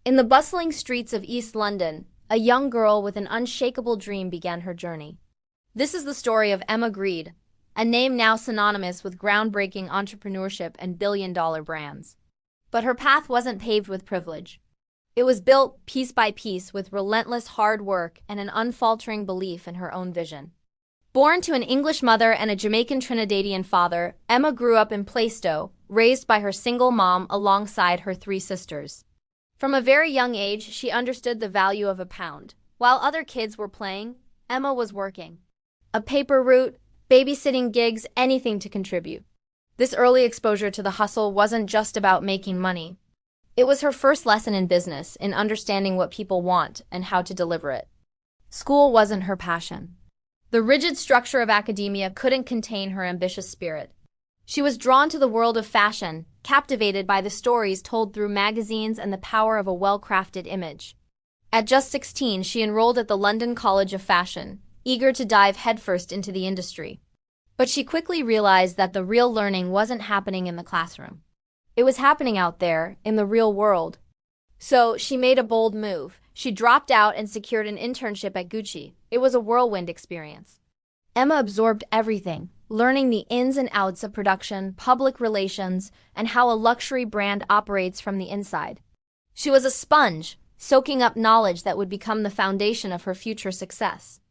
In the bustling streets of East London, a young girl with an unshakable dream began her journey. This is the story of Emma Grede, a name now synonymous with groundbreaking entrepreneurship and billion-dollar brands. But her path wasn't paved with privilege. It was built piece by piece with relentless hard work and an unfaltering belief in her own vision. Born to an English mother and a Jamaican Trinidadian father, Emma grew up in Plaistow, raised by her single mom alongside her three sisters. From a very young age, she understood the value of a pound. While other kids were playing, Emma was working. A paper route, babysitting gigs, anything to contribute. This early exposure to the hustle wasn't just about making money. It was her first lesson in business, in understanding what people want and how to deliver it. School wasn't her passion. The rigid structure of academia couldn't contain her ambitious spirit. She was drawn to the world of fashion, captivated by the stories told through magazines and the power of a well-crafted image. At just 16, she enrolled at the London College of Fashion, eager to dive headfirst into the industry. But she quickly realized that the real learning wasn't happening in the classroom. It was happening out there, in the real world. So she made a bold move. She dropped out and secured an internship at Gucci. It was a whirlwind experience. Emma absorbed everything, learning the ins and outs of production, public relations, and how a luxury brand operates from the inside. She was a sponge, soaking up knowledge that would become the foundation of her future success.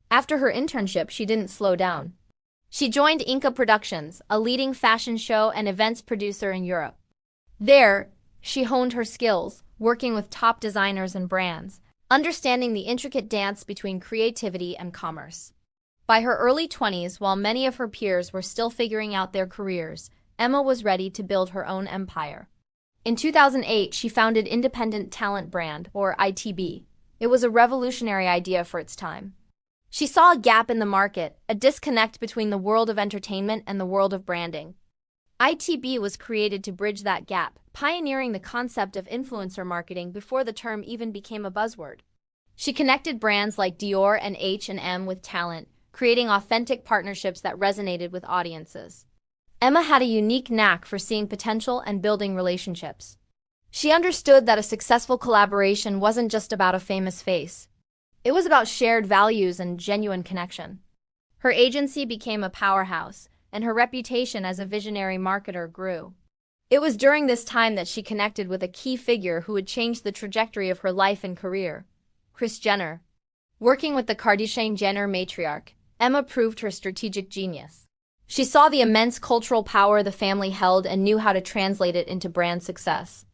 After her internship, she didn't slow down. She joined Inca Productions, a leading fashion show and events producer in Europe. There, she honed her skills, working with top designers and brands, understanding the intricate dance between creativity and commerce. By her early 20s, while many of her peers were still figuring out their careers, Emma was ready to build her own empire. In 2008, she founded Independent Talent Brand, or ITB. It was a revolutionary idea for its time. She saw a gap in the market, a disconnect between the world of entertainment and the world of branding. ITB was created to bridge that gap, pioneering the concept of influencer marketing before the term even became a buzzword. She connected brands like Dior and H&M with talent, creating authentic partnerships that resonated with audiences. Emma had a unique knack for seeing potential and building relationships. She understood that a successful collaboration wasn't just about a famous face. It was about shared values and genuine connection. Her agency became a powerhouse, and her reputation as a visionary marketer grew. It was during this time that she connected with a key figure who would change the trajectory of her life and career: Kris Jenner. Working with the Kardashian-Jenner matriarch, Emma proved her strategic genius. She saw the immense cultural power the family held and knew how to translate it into brand success.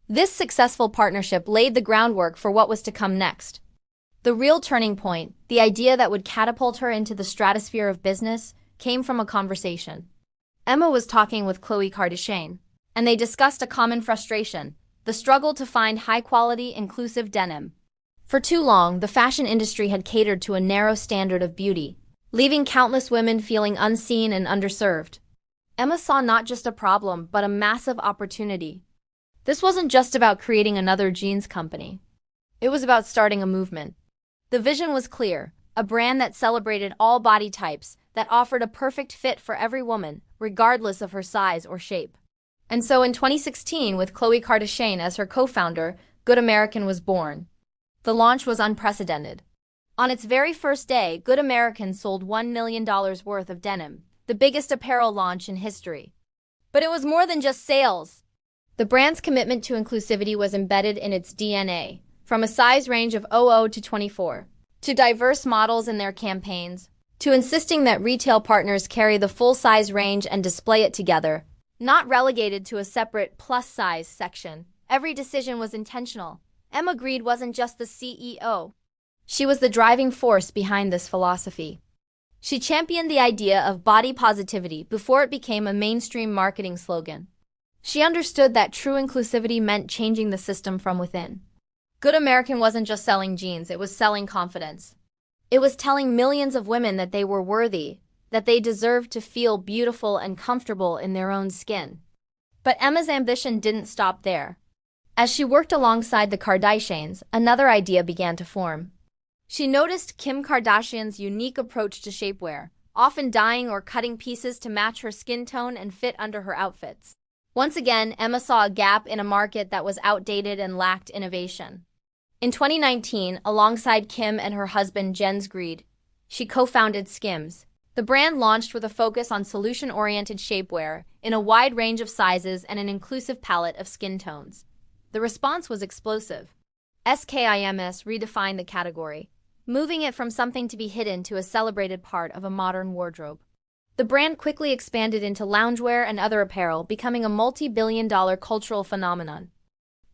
This successful partnership laid the groundwork for what was to come next. The real turning point, the idea that would catapult her into the stratosphere of business, came from a conversation. Emma was talking with Khloe Kardashian, and they discussed a common frustration: the struggle to find high-quality, inclusive denim. For too long, the fashion industry had catered to a narrow standard of beauty, leaving countless women feeling unseen and underserved. Emma saw not just a problem, but a massive opportunity. This wasn't just about creating another jeans company. It was about starting a movement. The vision was clear: a brand that celebrated all body types, that offered a perfect fit for every woman, regardless of her size or shape. And so in 2016, with Khloe Kardashian as her co-founder, Good American was born. The launch was unprecedented. On its very first day, Good American sold $1 million worth of denim, the biggest apparel launch in history. But it was more than just sales. The brand's commitment to inclusivity was embedded in its DNA, from a size range of 00 to 24, to diverse models in their campaigns, to insisting that retail partners carry the full-size range and display it together, not relegated to a separate plus-size section. Every decision was intentional. Emma Grede wasn't just the CEO. She was the driving force behind this philosophy. She championed the idea of body positivity before it became a mainstream marketing slogan. She understood that true inclusivity meant changing the system from within. Good American wasn't just selling jeans, it was selling confidence. It was telling millions of women that they were worthy, that they deserved to feel beautiful and comfortable in their own skin. But Emma's ambition didn't stop there. As she worked alongside the Kardashians, another idea began to form. She noticed Kim Kardashian's unique approach to shapewear, often dyeing or cutting pieces to match her skin tone and fit under her outfits. Once again, Emma saw a gap in a market that was outdated and lacked innovation. In 2019, alongside Kim and her husband Jens Grede, she co-founded SKIMS. The brand launched with a focus on solution-oriented shapewear in a wide range of sizes and an inclusive palette of skin tones. The response was explosive. SKIMS redefined the category, moving it from something to be hidden to a celebrated part of a modern wardrobe. The brand quickly expanded into loungewear and other apparel, becoming a multi-billion-dollar cultural phenomenon.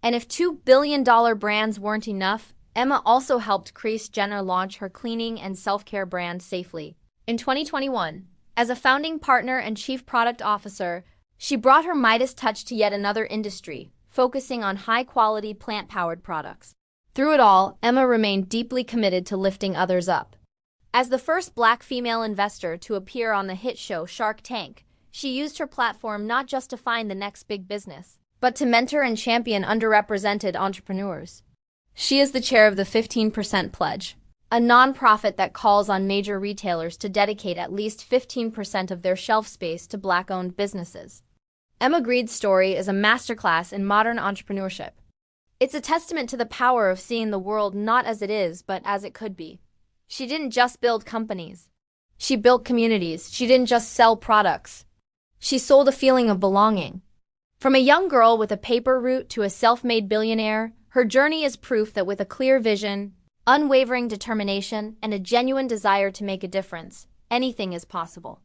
And if $2 billion brands weren't enough, Emma also helped Kris Jenner launch her cleaning and self-care brand safely. In 2021, as a founding partner and chief product officer, she brought her Midas touch to yet another industry, focusing on high-quality plant-powered products. Through it all, Emma remained deeply committed to lifting others up. As the first Black female investor to appear on the hit show Shark Tank, she used her platform not just to find the next big business, but to mentor and champion underrepresented entrepreneurs. She is the chair of the 15% Pledge, a nonprofit that calls on major retailers to dedicate at least 15% of their shelf space to Black-owned businesses. Emma Grede's story is a masterclass in modern entrepreneurship. It's a testament to the power of seeing the world not as it is, but as it could be. She didn't just build companies. She built communities. She didn't just sell products. She sold a feeling of belonging. From a young girl with a paper route to a self-made billionaire, her journey is proof that with a clear vision, unwavering determination, and a genuine desire to make a difference, anything is possible.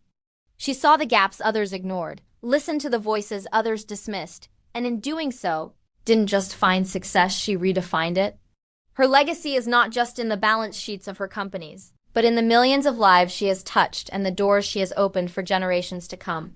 She saw the gaps others ignored, listened to the voices others dismissed, and in doing so, didn't just find success, she redefined it. Her legacy is not just in the balance sheets of her companies, but in the millions of lives she has touched and the doors she has opened for generations to come.